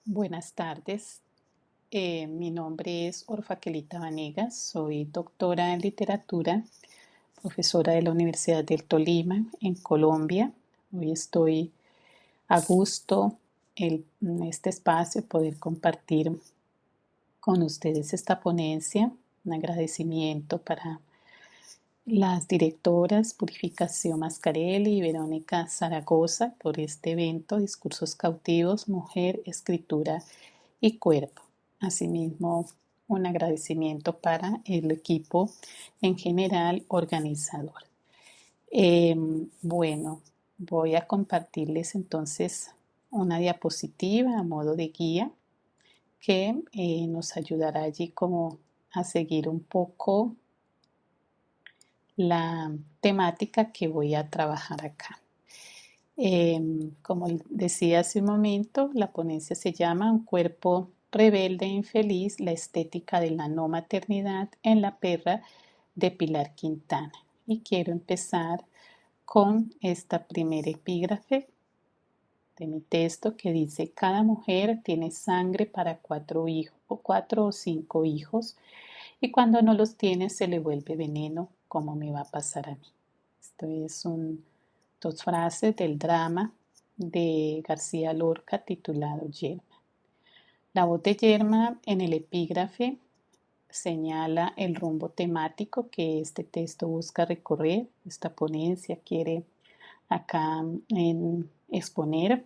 Buenas tardes. Mi nombre es Orfa Kelita Vanegas. Soy doctora en literatura, profesora de la Universidad del Tolima en Colombia. Hoy estoy a gusto en este espacio poder compartir con ustedes esta ponencia. Un agradecimiento para las directoras Purificación Mascarelli y Verónica Zaragoza por este evento, Discursos Cautivos, Mujer, Escritura y Cuerpo. Asimismo, un agradecimiento para el equipo en general organizador. Bueno, voy a compartirles entonces una diapositiva a modo de guía que nos ayudará allí como a seguir un poco la temática que voy a trabajar acá. Como decía hace un momento, la ponencia se llama Un cuerpo rebelde e infeliz, la estética de la no maternidad en la perra de Pilar Quintana. Y quiero empezar con esta primera epígrafe de mi texto que dice: cada mujer tiene sangre para 4 hijos o 4 o 5 hijos, y cuando no los tiene se le vuelve veneno, como me va a pasar a mí. Esto es dos frases del drama de García Lorca titulado Yerma. La voz de Yerma en el epígrafe señala el rumbo temático que este texto busca recorrer. Esta ponencia quiere acá exponer.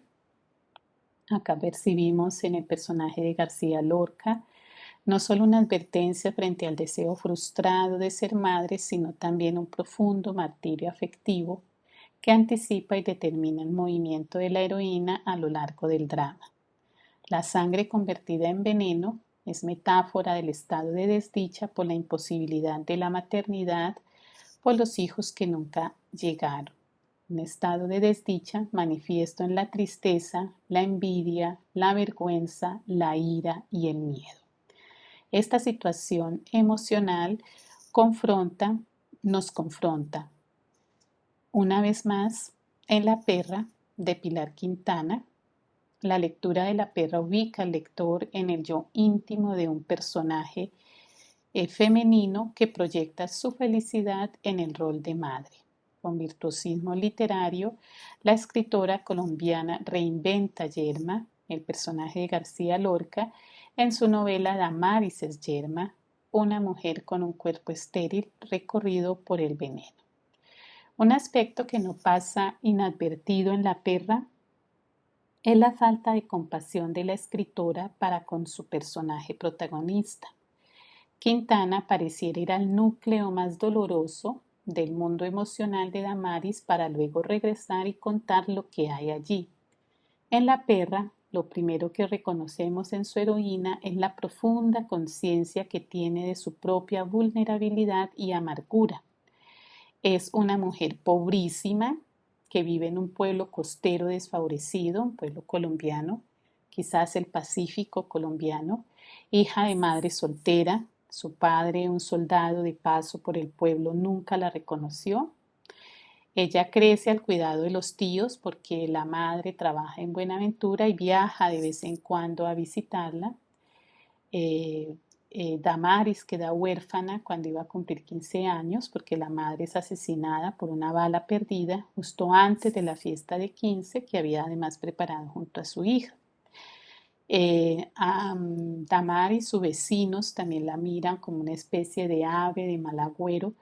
Acá percibimos en el personaje de García Lorca no solo una advertencia frente al deseo frustrado de ser madre, sino también un profundo martirio afectivo que anticipa y determina el movimiento de la heroína a lo largo del drama. La sangre convertida en veneno es metáfora del estado de desdicha por la imposibilidad de la maternidad, por los hijos que nunca llegaron. Un estado de desdicha manifiesto en la tristeza, la envidia, la vergüenza, la ira y el miedo. Esta situación emocional nos confronta una vez más en La perra de Pilar Quintana. La lectura de La perra ubica al lector en el yo íntimo de un personaje femenino que proyecta su felicidad en el rol de madre. Con virtuosismo literario, la escritora colombiana reinventa a Yerma, el personaje de García Lorca, en su novela Damaris es Yerma, una mujer con un cuerpo estéril recorrido por el veneno. Un aspecto que no pasa inadvertido en La perra es la falta de compasión de la escritora para con su personaje protagonista. Quintana pareciera ir al núcleo más doloroso del mundo emocional de Damaris para luego regresar y contar lo que hay allí. En La perra, lo primero que reconocemos en su heroína es la profunda conciencia que tiene de su propia vulnerabilidad y amargura. Es una mujer pobrísima que vive en un pueblo costero desfavorecido, un pueblo colombiano, quizás el Pacífico colombiano, hija de madre soltera. Su padre, un soldado de paso por el pueblo, nunca la reconoció. Ella crece al cuidado de los tíos porque la madre trabaja en Buenaventura y viaja de vez en cuando a visitarla. Eh, Damaris queda huérfana cuando iba a cumplir 15 años porque la madre es asesinada por una bala perdida justo antes de la fiesta de 15 que había además preparado junto a su hija. Damaris, sus vecinos también la miran como una especie de ave de mal agüero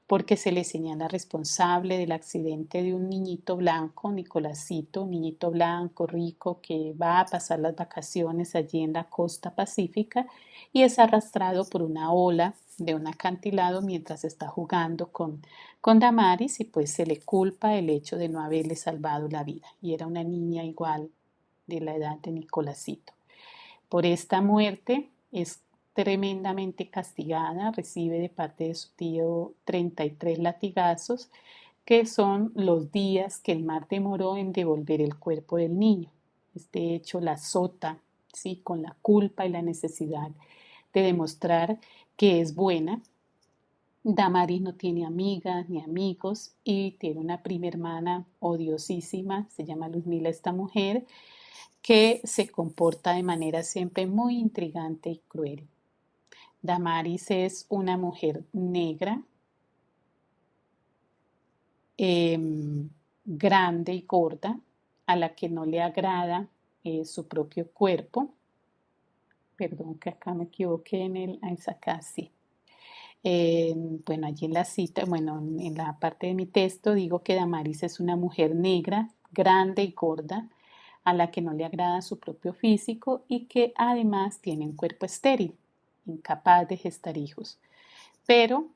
porque se le señala responsable del accidente de un niñito blanco, Nicolásito, un niñito blanco, rico, que va a pasar las vacaciones allí en la costa pacífica y es arrastrado por una ola de un acantilado mientras está jugando con Damaris, y pues se le culpa el hecho de no haberle salvado la vida. Y era una niña igual de la edad de Nicolásito. Por esta muerte es tremendamente castigada, recibe de parte de su tío 33 latigazos, que son los días que el mar demoró en devolver el cuerpo del niño. Este hecho la azota, ¿sí?, con la culpa y la necesidad de demostrar que es buena. Damaris no tiene amigas ni amigos y tiene una prima hermana odiosísima, se llama Luzmila esta mujer, que se comporta de manera siempre muy intrigante y cruel. Damaris es una mujer negra, grande y gorda, a la que no le agrada su propio cuerpo. Perdón que acá me equivoqué es acá sí. Bueno, allí en la cita, bueno, en la parte de mi texto digo que Damaris es una mujer negra, grande y gorda, a la que no le agrada su propio físico y que además tiene un cuerpo estéril, incapaz de gestar hijos. Pero,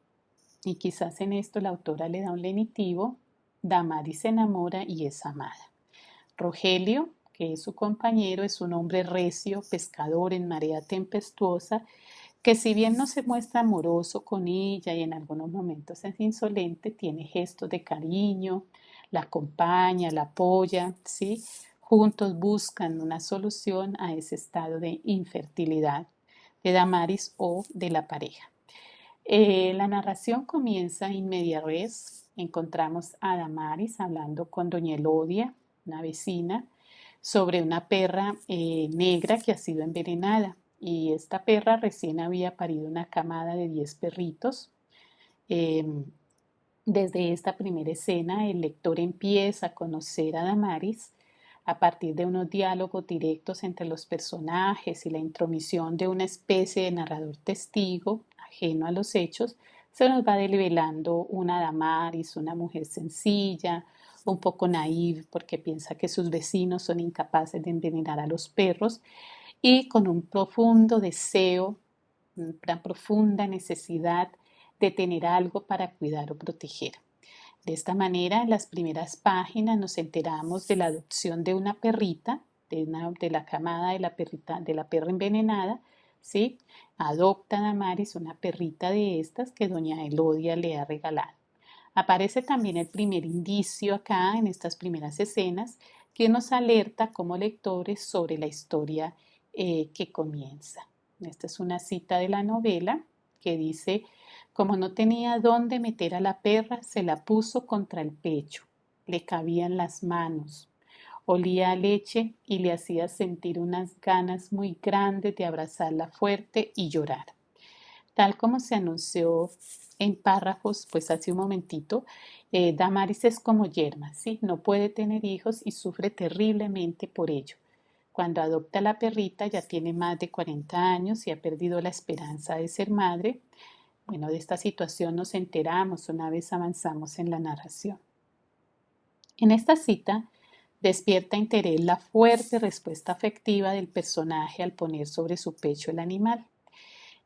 y quizás en esto la autora le da un lenitivo, Damaris se enamora y es amada. Rogelio, que es su compañero, es un hombre recio, pescador en marea tempestuosa, que si bien no se muestra amoroso con ella y en algunos momentos es insolente, tiene gestos de cariño, la acompaña, la apoya, ¿sí? Juntos buscan una solución a ese estado de infertilidad de Damaris o de la pareja. La narración comienza in media res. Encontramos a Damaris hablando con doña Elodia, una vecina, sobre una perra negra que ha sido envenenada. Y esta perra recién había parido una camada de 10 perritos. Desde esta primera escena, el lector empieza a conocer a Damaris a partir de unos diálogos directos entre los personajes y la intromisión de una especie de narrador testigo ajeno a los hechos. Se nos va develando una Damaris, una mujer sencilla, un poco naive porque piensa que sus vecinos son incapaces de envenenar a los perros y con un profundo deseo, una profunda necesidad de tener algo para cuidar o proteger. De esta manera, en las primeras páginas nos enteramos de la adopción de una perrita, de la camada de la perra envenenada, ¿sí? Adopta a Damaris una perrita de estas que doña Elodia le ha regalado. Aparece también el primer indicio acá en estas primeras escenas que nos alerta como lectores sobre la historia que comienza. Esta es una cita de la novela que dice: como no tenía dónde meter a la perra, se la puso contra el pecho, le cabían las manos, olía a leche y le hacía sentir unas ganas muy grandes de abrazarla fuerte y llorar. Tal como se anunció en párrafos, pues hace un momentito, Damaris es como Yerma, ¿sí? No puede tener hijos y sufre terriblemente por ello. Cuando adopta a la perrita ya tiene más de 40 años y ha perdido la esperanza de ser madre. Bueno, de esta situación nos enteramos una vez avanzamos en la narración. En esta cita despierta interés la fuerte respuesta afectiva del personaje al poner sobre su pecho el animal.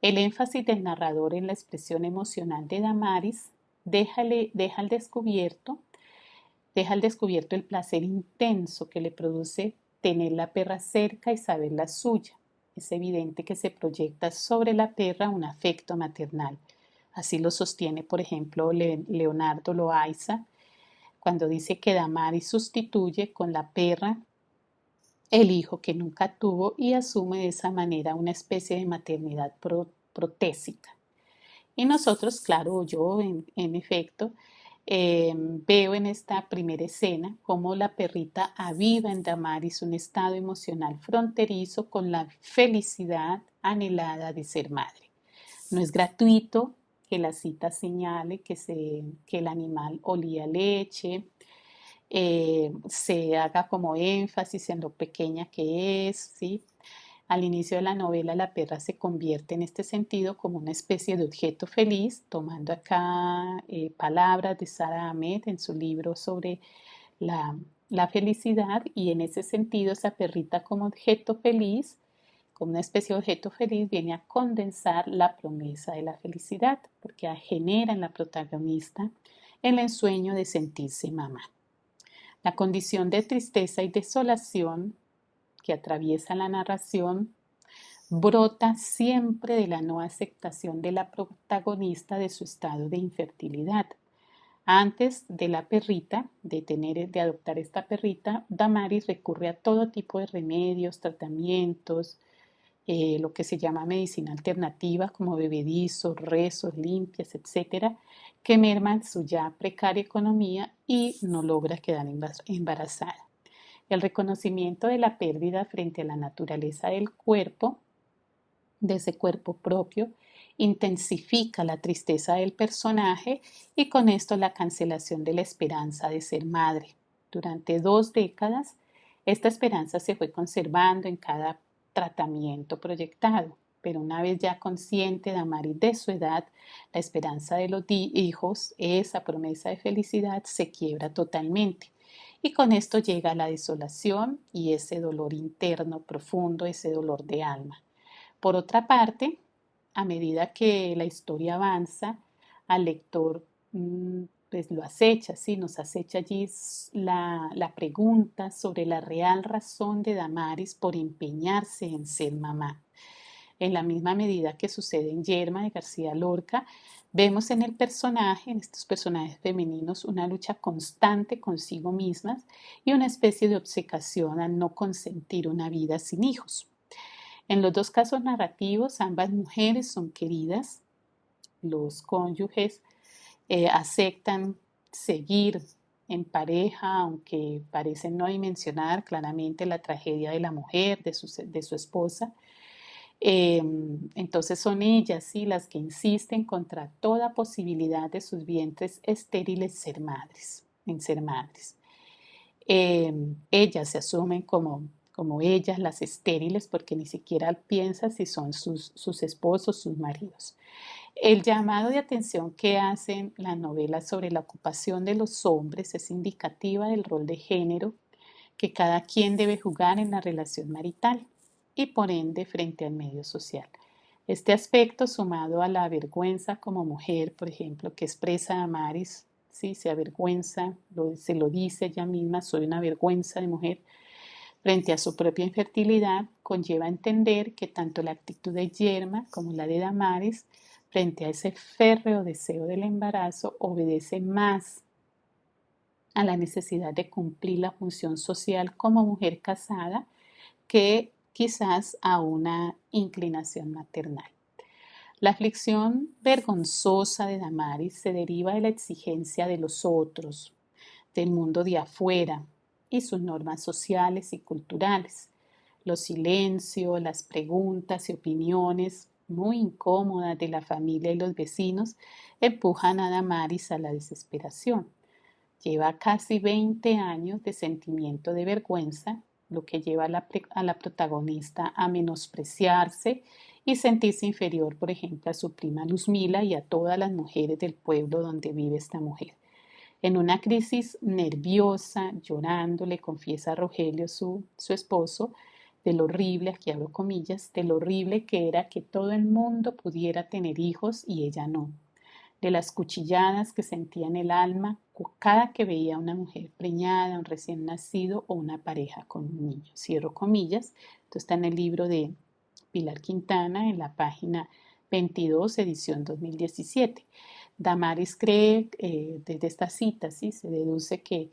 El énfasis del narrador en la expresión emocional de Damaris deja al descubierto el placer intenso que le produce tener la perra cerca y saber la suya. Es evidente que se proyecta sobre la perra un afecto maternal. Así lo sostiene, por ejemplo, Leonardo Loaiza, cuando dice que Damaris sustituye con la perra el hijo que nunca tuvo y asume de esa manera una especie de maternidad protésica. Y nosotros, claro, yo en efecto, veo en esta primera escena cómo la perrita aviva en Damaris un estado emocional fronterizo con la felicidad anhelada de ser madre. No es gratuito que la cita señale que el animal olía leche, se haga como énfasis en lo pequeña que es, ¿sí? Al inicio de la novela, la perra se convierte en este sentido como una especie de objeto feliz, tomando acá palabras de Sara Ahmed en su libro sobre la felicidad, y en ese sentido esa perrita como objeto feliz, como una especie de objeto feliz, viene a condensar la promesa de la felicidad, porque genera en la protagonista el ensueño de sentirse mamá. La condición de tristeza y desolación que atraviesa la narración brota siempre de la no aceptación de la protagonista de su estado de infertilidad. Antes de la perrita, de adoptar esta perrita, Damaris recurre a todo tipo de remedios, tratamientos, lo que se llama medicina alternativa, como bebedizos, rezos, limpias, etcétera, que merman su ya precaria economía y no logra quedar embarazada. El reconocimiento de la pérdida frente a la naturaleza del cuerpo, de ese cuerpo propio, intensifica la tristeza del personaje y con esto la cancelación de la esperanza de ser madre. Durante 2 décadas, esta esperanza se fue conservando en cada tratamiento proyectado, pero una vez ya consciente Damaris de su edad, la esperanza de los hijos, esa promesa de felicidad, se quiebra totalmente. Y con esto llega la desolación y ese dolor interno profundo, ese dolor de alma. Por otra parte, a medida que la historia avanza, al lector pues lo acecha, ¿sí? Nos acecha allí la pregunta sobre la real razón de Damaris por empeñarse en ser mamá. En la misma medida que sucede en Yerma de García Lorca, vemos en el personaje, en estos personajes femeninos, una lucha constante consigo mismas y una especie de obcecación al no consentir una vida sin hijos. En los 2 casos narrativos, ambas mujeres son queridas, los cónyuges aceptan seguir en pareja, aunque parecen no dimensionar claramente la tragedia de la mujer, de su esposa. Entonces son ellas, sí, las que insisten contra toda posibilidad de sus vientres estériles en ser madres. Ellas se asumen como ellas, las estériles, porque ni siquiera piensan si son sus esposos, sus maridos. El llamado de atención que hacen la novela sobre la ocupación de los hombres es indicativa del rol de género que cada quien debe jugar en la relación marital y por ende frente al medio social. Este aspecto, sumado a la vergüenza como mujer, por ejemplo, que expresa Damaris, ¿sí? Se avergüenza, se lo dice ella misma, soy una vergüenza de mujer, frente a su propia infertilidad, conlleva a entender que tanto la actitud de Yerma como la de Damaris frente a ese férreo deseo del embarazo obedece más a la necesidad de cumplir la función social como mujer casada que quizás a una inclinación maternal. La aflicción vergonzosa de Damaris se deriva de la exigencia de los otros, del mundo de afuera y sus normas sociales y culturales. Los silencios, las preguntas y opiniones muy incómodas de la familia y los vecinos empujan a Damaris a la desesperación. Lleva casi 20 años de sentimiento de vergüenza, lo que lleva a la protagonista a menospreciarse y sentirse inferior, por ejemplo, a su prima Luzmila y a todas las mujeres del pueblo donde vive esta mujer. En una crisis nerviosa, llorando, le confiesa a Rogelio, su esposo, de lo horrible, aquí abro comillas, de lo horrible que era que todo el mundo pudiera tener hijos y ella no, de las cuchilladas que sentía en el alma cada que veía a una mujer preñada, un recién nacido o una pareja con un niño. Cierro comillas. Esto está en el libro de Pilar Quintana, en la página 22, edición 2017. Damaris cree, desde esta cita, ¿sí? Se deduce que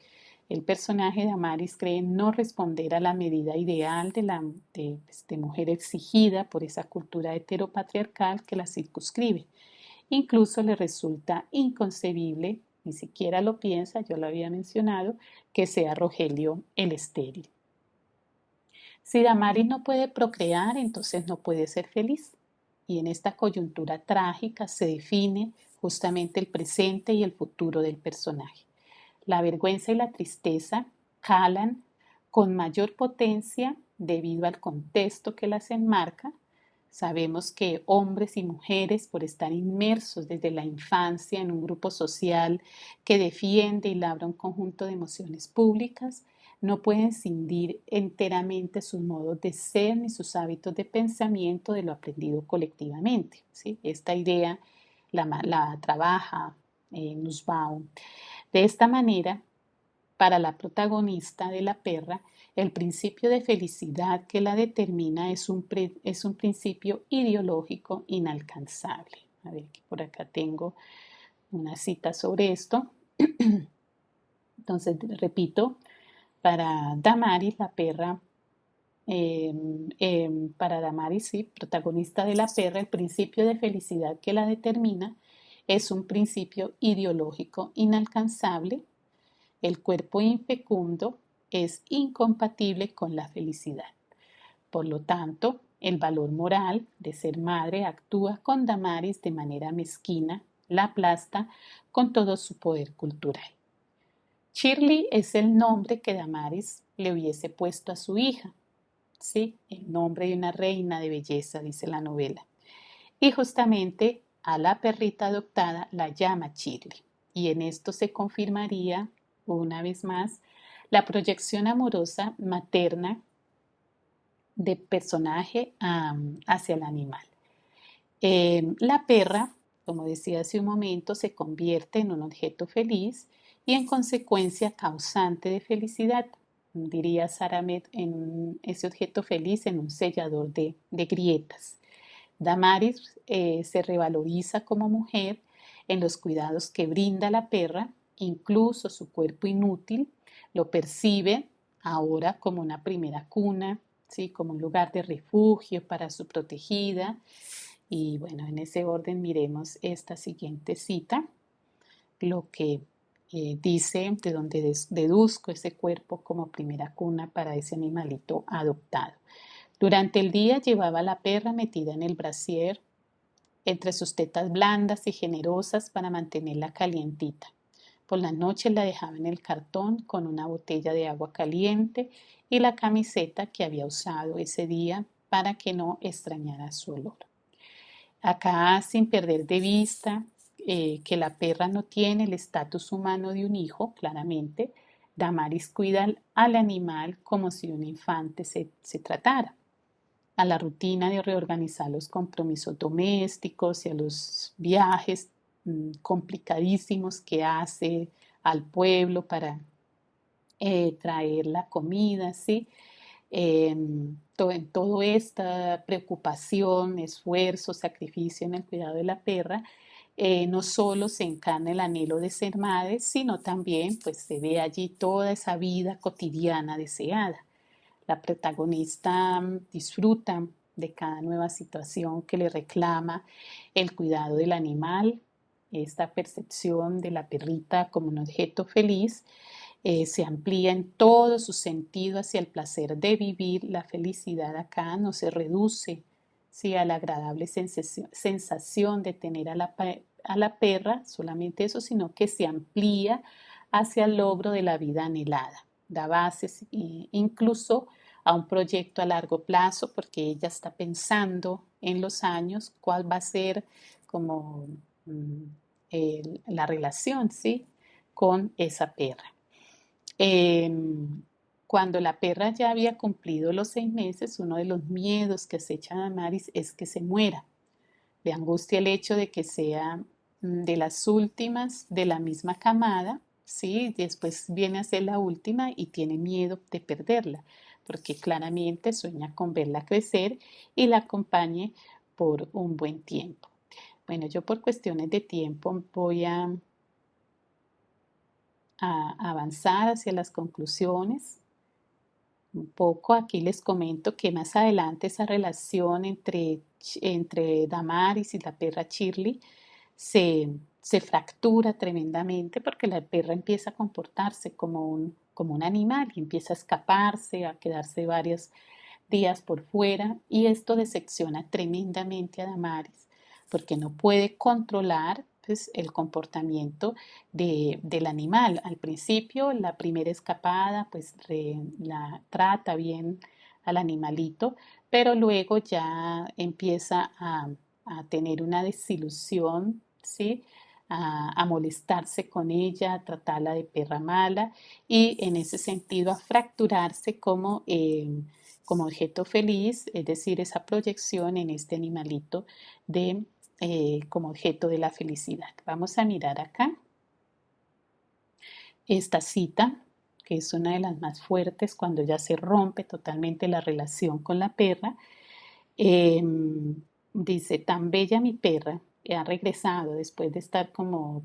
el personaje de Damaris cree no responder a la medida ideal de mujer exigida por esa cultura heteropatriarcal que la circunscribe. Incluso le resulta inconcebible, ni siquiera lo piensa, yo lo había mencionado, que sea Rogelio el estéril. Si Damaris no puede procrear, entonces no puede ser feliz. Y en esta coyuntura trágica se define justamente el presente y el futuro del personaje. La vergüenza y la tristeza calan con mayor potencia debido al contexto que las enmarca. Sabemos que hombres y mujeres, por estar inmersos desde la infancia en un grupo social que defiende y labra un conjunto de emociones públicas, no pueden cindir enteramente sus modos de ser ni sus hábitos de pensamiento de lo aprendido colectivamente, ¿sí? Esta idea la trabaja Nussbaum. De esta manera, para la protagonista de La perra, el principio de felicidad que la determina es un principio ideológico inalcanzable. A ver, que por acá tengo una cita sobre esto. Entonces, repito, para Damaris, la perra, para Damaris, sí, protagonista de La perra, el principio de felicidad que la determina es un principio ideológico inalcanzable. El cuerpo infecundo es incompatible con la felicidad. Por lo tanto, el valor moral de ser madre actúa con Damaris de manera mezquina, la aplasta con todo su poder cultural. Shirley es el nombre que Damaris le hubiese puesto a su hija, ¿sí? El nombre de una reina de belleza, dice la novela. Y justamente a la perrita adoptada la llama Shirley. Y en esto se confirmaría, una vez más, la proyección amorosa materna de personaje hacia el animal. La perra, como decía hace un momento, se convierte en un objeto feliz y en consecuencia causante de felicidad. Diría Saramet en ese objeto feliz en un sellador de grietas. Damaris se revaloriza como mujer en los cuidados que brinda la perra, incluso su cuerpo inútil lo percibe ahora como una primera cuna, ¿sí? Como un lugar de refugio para su protegida. Y bueno, en ese orden miremos esta siguiente cita, lo que dice, de donde deduzco ese cuerpo como primera cuna para ese animalito adoptado. Durante el día llevaba a la perra metida en el brasier entre sus tetas blandas y generosas para mantenerla calientita. Por la noche la dejaba en el cartón con una botella de agua caliente y la camiseta que había usado ese día para que no extrañara su olor. Acá, sin perder de vista que la perra no tiene el estatus humano de un hijo, claramente, Damaris cuida al animal como si de un infante se tratara. A la rutina de reorganizar los compromisos domésticos y a los viajes complicadísimos que hace al pueblo para traer la comida, ¿sí? En toda esta preocupación, esfuerzo, sacrificio en el cuidado de la perra, no solo se encarna el anhelo de ser madre, sino también pues se ve allí toda esa vida cotidiana deseada. La protagonista disfruta de cada nueva situación que le reclama el cuidado del animal, esta percepción de la perrita como un objeto feliz se amplía en todo su sentido hacia el placer de vivir. La felicidad acá no se reduce, ¿sí? A la agradable sensación de tener a la perra, solamente eso, sino que se amplía hacia el logro de la vida anhelada. Da bases incluso a un proyecto a largo plazo porque ella está pensando en los años cuál va a ser como la relación, ¿sí? Con esa perra. Cuando la perra ya había cumplido los 6 meses, uno de los miedos que acecha a Damaris es que se muera. Le angustia el hecho de que sea de las últimas de la misma camada, ¿sí? Después viene a ser la última y tiene miedo de perderla, porque claramente sueña con verla crecer y la acompañe por un buen tiempo. Bueno, yo por cuestiones de tiempo voy a avanzar hacia las conclusiones. Un poco aquí les comento que más adelante esa relación entre Damaris y la perra Shirley se fractura tremendamente porque la perra empieza a comportarse como un animal y empieza a escaparse, a quedarse varios días por fuera y esto decepciona tremendamente a Damaris porque no puede controlar pues, el comportamiento del animal. Al principio, la primera escapada, pues la trata bien al animalito, pero luego ya empieza a tener una desilusión, ¿sí? A molestarse con ella, a tratarla de perra mala y en ese sentido a fracturarse como objeto feliz, es decir, esa proyección en este animalito como objeto de la felicidad. Vamos a mirar acá esta cita, que es una de las más fuertes cuando ya se rompe totalmente la relación con la perra. Dice, tan bella mi perra, ha regresado después de estar como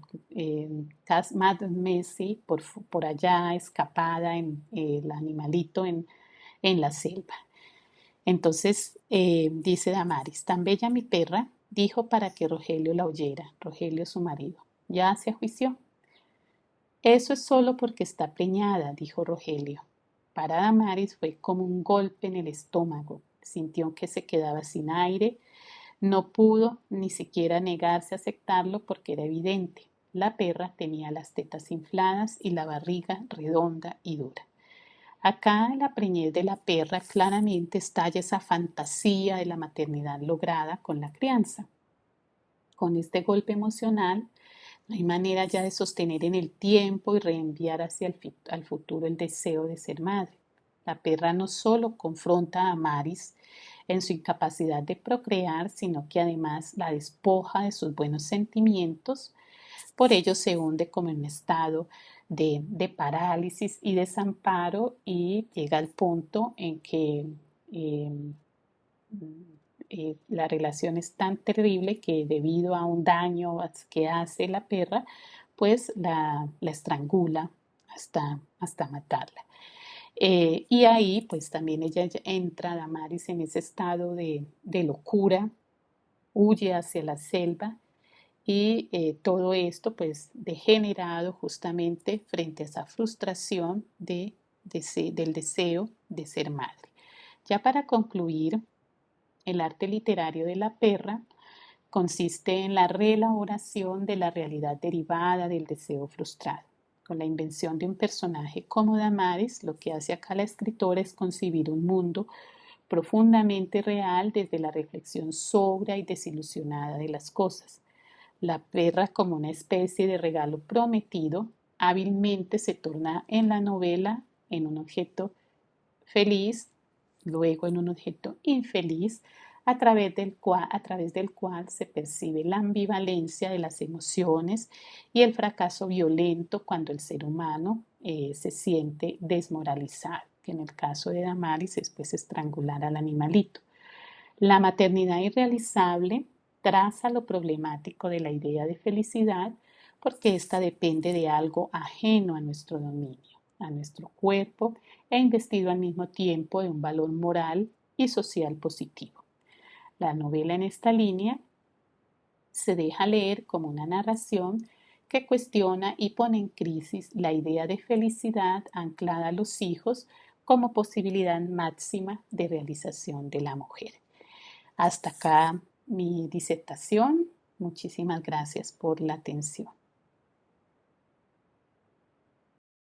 más de un mes por allá, escapada en el animalito en la selva. Entonces dice Damaris, tan bella mi perra, dijo para que Rogelio la oyera, Rogelio su marido. Ya se ajuició. Eso es solo porque está preñada, dijo Rogelio. Para Damaris fue como un golpe en el estómago. Sintió que se quedaba sin aire. No pudo ni siquiera negarse a aceptarlo porque era evidente. La perra tenía las tetas infladas y la barriga redonda y dura. Acá en la preñez de la perra claramente estalla esa fantasía de la maternidad lograda con la crianza. Con este golpe emocional, no hay manera ya de sostener en el tiempo y reenviar hacia al futuro el deseo de ser madre. La perra no solo confronta a Maris en su incapacidad de procrear, sino que además la despoja de sus buenos sentimientos. Por ello se hunde como en un estado de parálisis y desamparo y llega al punto en que eh, la relación es tan terrible que debido a un daño que hace la perra, pues la estrangula hasta matarla. Y ahí pues también ella entra, Damaris, en ese estado de locura, huye hacia la selva y todo esto pues degenerado justamente frente a esa frustración del deseo de ser madre. Ya para concluir, el arte literario de la perra consiste en la reelaboración de la realidad derivada del deseo frustrado. Con la invención de un personaje como Damaris, lo que hace acá la escritora es concebir un mundo profundamente real desde la reflexión sobria y desilusionada de las cosas. La perra, como una especie de regalo prometido, hábilmente se torna en la novela en un objeto feliz, luego en un objeto infeliz, a través del cual se percibe la ambivalencia de las emociones y el fracaso violento cuando el ser humano se siente desmoralizado, que en el caso de Damaris es pues estrangular al animalito. La maternidad irrealizable traza lo problemático de la idea de felicidad porque ésta depende de algo ajeno a nuestro dominio, a nuestro cuerpo e investido al mismo tiempo de un valor moral y social positivo. La novela en esta línea se deja leer como una narración que cuestiona y pone en crisis la idea de felicidad anclada a los hijos como posibilidad máxima de realización de la mujer. Hasta acá mi disertación. Muchísimas gracias por la atención.